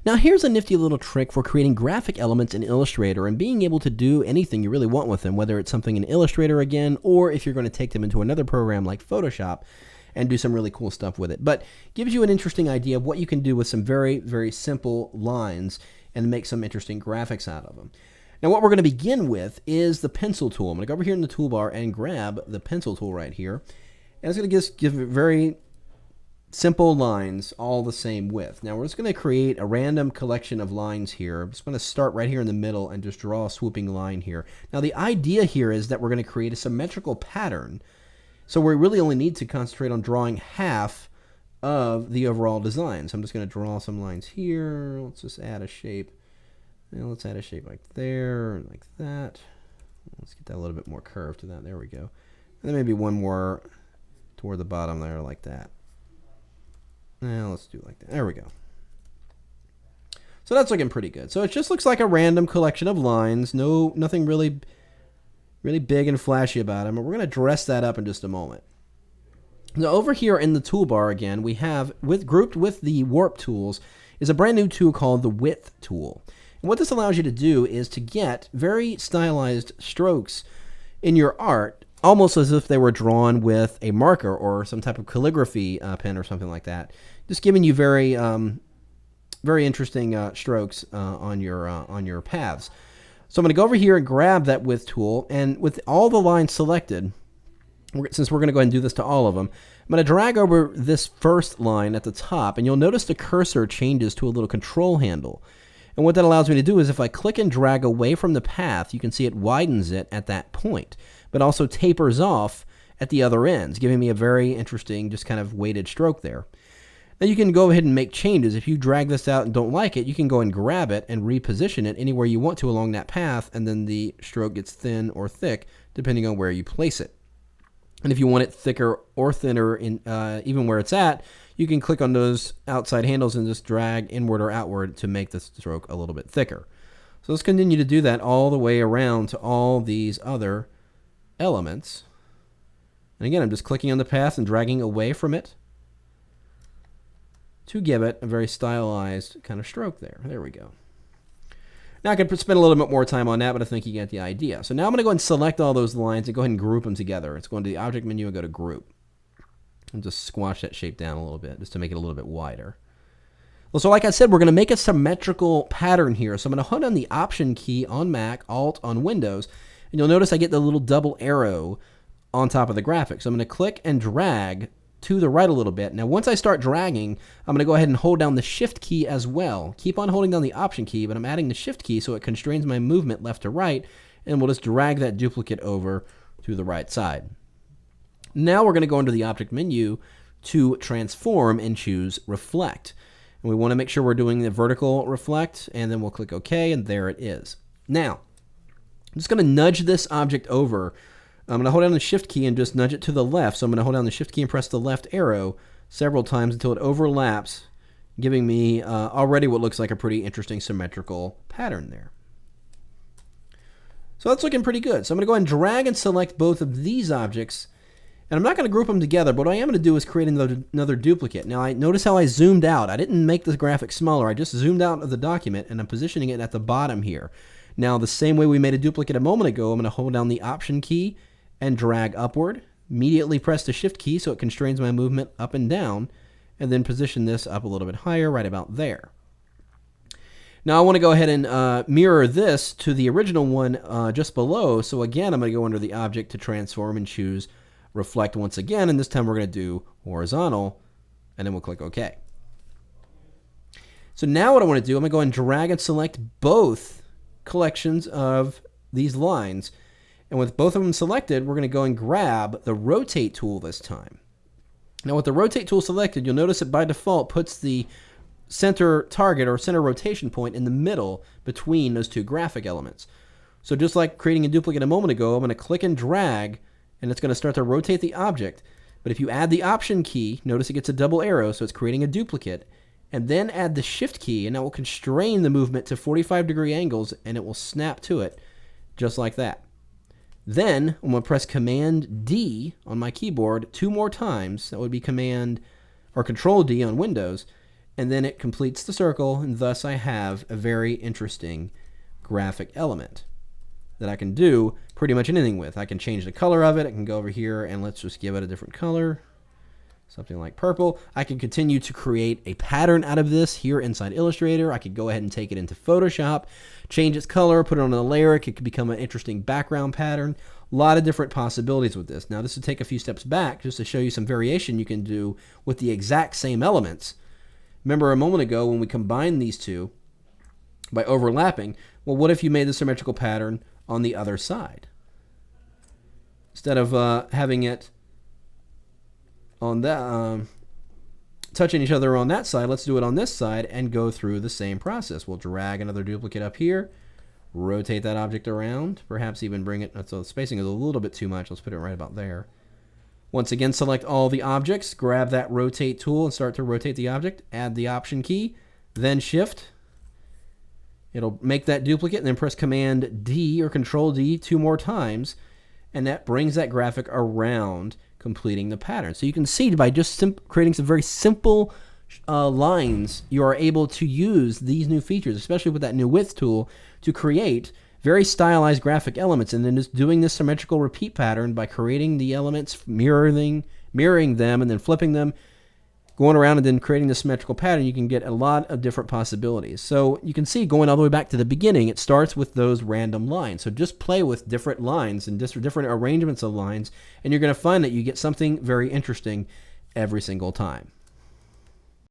Now here's a nifty little trick for creating graphic elements in Illustrator and being able to do anything you really want with them, whether it's something in Illustrator again, or if you're going to take them into another program like Photoshop and do some really cool stuff with it. But gives you an interesting idea of what you can do with some very, very simple lines and make some interesting graphics out of them. Now what we're going to begin with is the pencil tool. I'm going to go over here in the toolbar and grab the pencil tool right here. And it's going to just give it very simple lines all the same width. Now we're just going to create a random collection of lines here. I'm just going to start right here in the middle and just draw a swooping line here. Now the idea here is that we're going to create a symmetrical pattern. So we really only need to concentrate on drawing half of the overall design. So I'm just going to draw some lines here. Let's just add a shape. Now let's add a shape like there and like that. Let's get that a little bit more curved to that. There we go. And then maybe one more toward the bottom there like that. Now let's do it like that. There we go. So that's looking pretty good. So it just looks like a random collection of lines. Nothing really big and flashy about them. And we're going to dress that up in just a moment. Now over here in the toolbar again, we have grouped with the warp tools is a brand new tool called the width tool. And what this allows you to do is to get very stylized strokes in your art, almost as if they were drawn with a marker or some type of calligraphy pen or something like that. Just giving you very interesting strokes on your paths. So I'm going to go over here and grab that width tool, and with all the lines selected, since we're going to go ahead and do this to all of them, I'm going to drag over this first line at the top, and you'll notice the cursor changes to a little control handle. And what that allows me to do is if I click and drag away from the path, you can see it widens it at that point, but also tapers off at the other ends, giving me a very interesting, just kind of weighted stroke there. Now you can go ahead and make changes. If you drag this out and don't like it, you can go and grab it and reposition it anywhere you want to along that path, and then the stroke gets thin or thick depending on where you place it. And if you want it thicker or thinner in even where it's at, you can click on those outside handles and just drag inward or outward to make the stroke a little bit thicker. So let's continue to do that all the way around to all these other elements. And again, I'm just clicking on the path and dragging away from it to give it a very stylized kind of stroke there. There we go. Now I could spend a little bit more time on that, but I think you get the idea. So now I'm going to go ahead and select all those lines and go ahead and group them together. It's going to the Object menu and go to Group. And just squash that shape down a little bit, just to make it a little bit wider. Well, so like I said, we're going to make a symmetrical pattern here. So I'm going to hold down the Option key on Mac, Alt on Windows, and you'll notice I get the little double arrow on top of the graphic. So I'm going to click and drag to the right a little bit. Now once I start dragging, I'm going to go ahead and hold down the Shift key as well. Keep on holding down the Option key, but I'm adding the Shift key so it constrains my movement left to right, and we'll just drag that duplicate over to the right side. Now we're going to go into the Object menu to transform and choose Reflect. And we want to make sure we're doing the vertical reflect, and then we'll click OK, and there it is. Now, I'm just going to nudge this object over. I'm going to hold down the Shift key and just nudge it to the left. So I'm going to hold down the Shift key and press the left arrow several times until it overlaps, giving me already what looks like a pretty interesting symmetrical pattern there. So that's looking pretty good. So I'm going to go ahead and drag and select both of these objects. And I'm not going to group them together, but what I am going to do is create another duplicate. Now, notice how I zoomed out. I didn't make the graphic smaller. I just zoomed out of the document, and I'm positioning it at the bottom here. Now, the same way we made a duplicate a moment ago, I'm going to hold down the Option key and drag upward. Immediately press the Shift key so it constrains my movement up and down, and then position this up a little bit higher, right about there. Now, I want to go ahead and mirror this to the original one just below. So again, I'm going to go under the Object to transform and choose Reflect once again, and this time we're going to do horizontal, and then we'll click OK. So now what I want to do, I'm going to go and drag and select both collections of these lines, and with both of them selected, we're going to go and grab the Rotate tool this time. Now with the Rotate tool selected, you'll notice it by default puts the center target or center rotation point in the middle between those two graphic elements. So just like creating a duplicate a moment ago, I'm going to click and drag, and it's going to start to rotate the object. But if you add the Option key, notice it gets a double arrow, so it's creating a duplicate, and then add the Shift key, and that will constrain the movement to 45-degree angles, and it will snap to it just like that. Then I'm going to press Command D on my keyboard 2 more times. That would be Command or Control D on Windows, and then it completes the circle, and thus I have a very interesting graphic element that I can do pretty much anything with. I can change the color of it. I can go over here and let's just give it a different color, something like purple. I can continue to create a pattern out of this here inside Illustrator. I could go ahead and take it into Photoshop, change its color, put it on a layer. It could become an interesting background pattern. A lot of different possibilities with this. Now this would take a few steps back just to show you some variation you can do with the exact same elements. Remember a moment ago when we combined these two by overlapping, well, what if you made the symmetrical pattern on the other side? Instead of having it on that, touching each other on that side, let's do it on this side and go through the same process. We'll drag another duplicate up here, rotate that object around, perhaps even bring it, so the spacing is a little bit too much. Let's put it right about there. Once again, select all the objects, grab that rotate tool and start to rotate the object, add the option key, then shift. It'll make that duplicate and then press Command D or Control D 2 more times, and that brings that graphic around, completing the pattern. So you can see by just creating some very simple lines, you are able to use these new features, especially with that new width tool, to create very stylized graphic elements, and then just doing this symmetrical repeat pattern by creating the elements, mirroring them, and then flipping them, going around and then creating the symmetrical pattern, you can get a lot of different possibilities. So you can see going all the way back to the beginning, it starts with those random lines. So just play with different lines and different arrangements of lines, and you're going to find that you get something very interesting every single time.